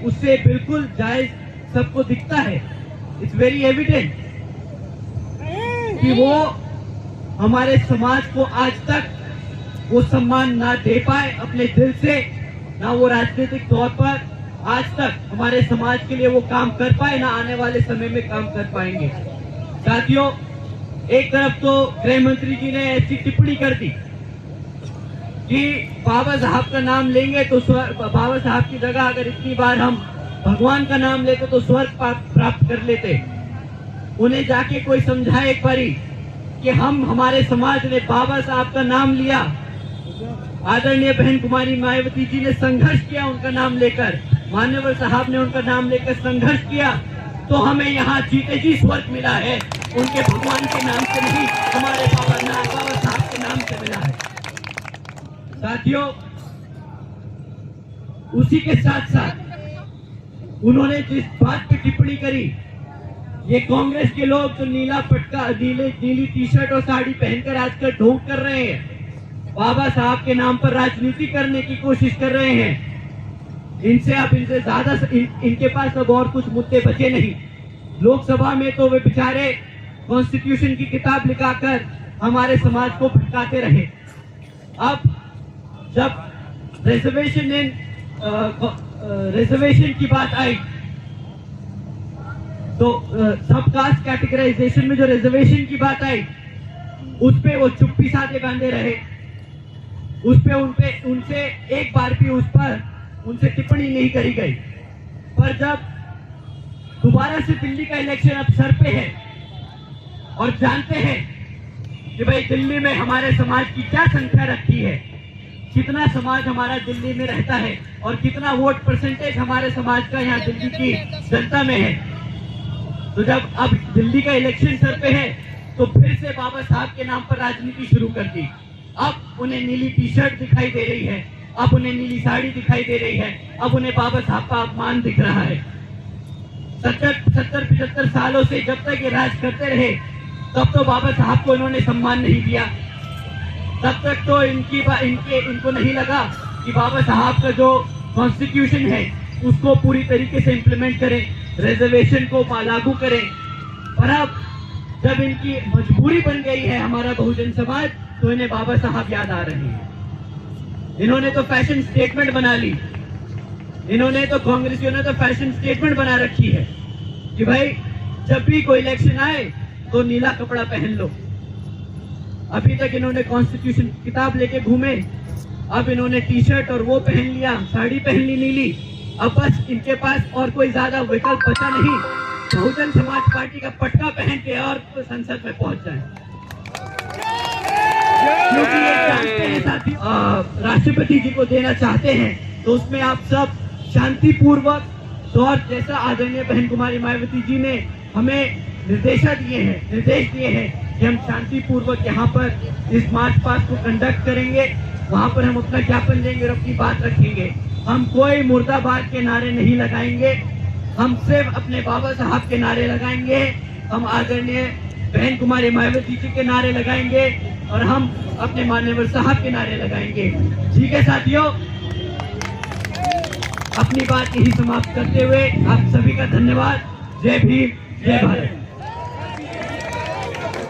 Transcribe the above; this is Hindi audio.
उससे बिल्कुल जायज सबको दिखता है। इट्स वेरी एविडेंट कि वो हमारे समाज को आज तक वो सम्मान ना दे पाए अपने दिल से, ना वो राजनीतिक तौर पर आज तक हमारे समाज के लिए वो काम कर पाए, ना आने वाले समय में काम कर पाएंगे। साथियों, एक तरफ तो गृह मंत्री जी ने ऐसी टिप्पणी कर दी कि बाबा साहब का नाम लेंगे तो बाबा साहब की जगह अगर इतनी बार हम भगवान का नाम लेते तो स्वर्ग प्राप्त कर लेते। उन्हें जाके कोई समझाए एक बारी कि हम हमारे समाज ने बाबा साहब का नाम लिया, आदरणीय बहन कुमारी मायावती जी ने संघर्ष किया उनका नाम लेकर, मान्यवर साहब ने उनका नाम लेकर संघर्ष किया, तो हमें यहाँ जीते जी स्वर्ग मिला है। उनके भगवान के नाम से नहीं, हमारे बाबा साहब के नाम से मिला है। साथियों, उसी के साथ साथ उन्होंने जिस बात पे टिप्पणी करी, ये कांग्रेस के लोग जो नीला पटका, नीली टी शर्ट और साड़ी पहनकर आजकल ढोंग कर रहे हैं, बाबा साहब के नाम पर राजनीति करने की कोशिश कर रहे हैं, इनसे ज्यादा इनके पास अब और कुछ मुद्दे बचे नहीं। लोकसभा में तो वे बेचारे कॉन्स्टिट्यूशन की किताब लिखाकर हमारे समाज को भटकाते रहे। अब जब रिजर्वेशन की बात आई तो सब कास्ट कैटेगराइजेशन में जो रिजर्वेशन की बात आई, उस पे वो चुप्पी साधे बांधे रहे। उनसे एक बार भी उस पर उनसे टिप्पणी नहीं करी गई। पर जब दोबारा से दिल्ली का इलेक्शन अब सर पे है और जानते हैं कि भाई दिल्ली में हमारे समाज की क्या संख्या रखी है, कितना समाज हमारा दिल्ली में रहता है और कितना वोट परसेंटेज हमारे समाज का यहाँ दिल्ली की जनता में है, तो जब अब दिल्ली का इलेक्शन सर पे है तो फिर से बाबा साहब के नाम पर राजनीति शुरू कर दी। अब उन्हें नीली टी शर्ट दिखाई दे रही है, अब उन्हें नीली साड़ी दिखाई दे रही है, अब उन्हें बाबा साहब का अपमान दिख रहा है। 70-75 सालों से जब तक ये राज करते रहे तब तो बाबा साहब को इन्होंने सम्मान नहीं दिया, तब तक तो इनको नहीं लगा कि बाबा साहब का जो कॉन्स्टिट्यूशन है उसको पूरी तरीके से इम्प्लीमेंट करें, रिजर्वेशन को लागू करें। पर अब जब इनकी मजबूरी बन गई है हमारा बहुजन समाज, तो इन्हें बाबा साहब याद आ रहे हैं। इन्होंने तो फैशन स्टेटमेंट बना ली, इन्होंने तो कांग्रेसियों ने तो फैशन स्टेटमेंट बना रखी है कि भाई जब भी कोई इलेक्शन आए तो नीला कपड़ा पहन लो। अभी तक इन्होंने कॉन्स्टिट्यूशन की किताब लेके घूमे, अब इन्होंने टी शर्ट और वो पहन लिया, साड़ी पहन ली नीली। अब बस इनके पास और कोई ज्यादा विकल्प बचा नहीं, बहुजन समाज पार्टी का पटका पहन के और तो संसद में पहुंच जाए। क्योंकि ये जानते हैं साथी, राष्ट्रपति जी को देना चाहते हैं तो उसमें आप सब शांतिपूर्वक और जैसा आदरणीय बहन कुमारी मायावती जी ने हमें निर्देश दिए हैं कि हम शांतिपूर्वक यहाँ पर इस मार्च पास्ट को कंडक्ट करेंगे, वहाँ पर हम अपना ज्ञापन देंगे और अपनी बात रखेंगे। हम कोई मुर्दाबाद के नारे नहीं लगाएंगे, हम सिर्फ अपने बाबा साहब के नारे लगाएंगे, हम आदरणीय बहन कुमारी मायावती जी के नारे लगाएंगे और हम अपने मान्यवर साहब के नारे लगाएंगे। ठीक है साथियों, अपनी बात यही समाप्त करते हुए आप सभी का धन्यवाद। जय भीम, जय भारत।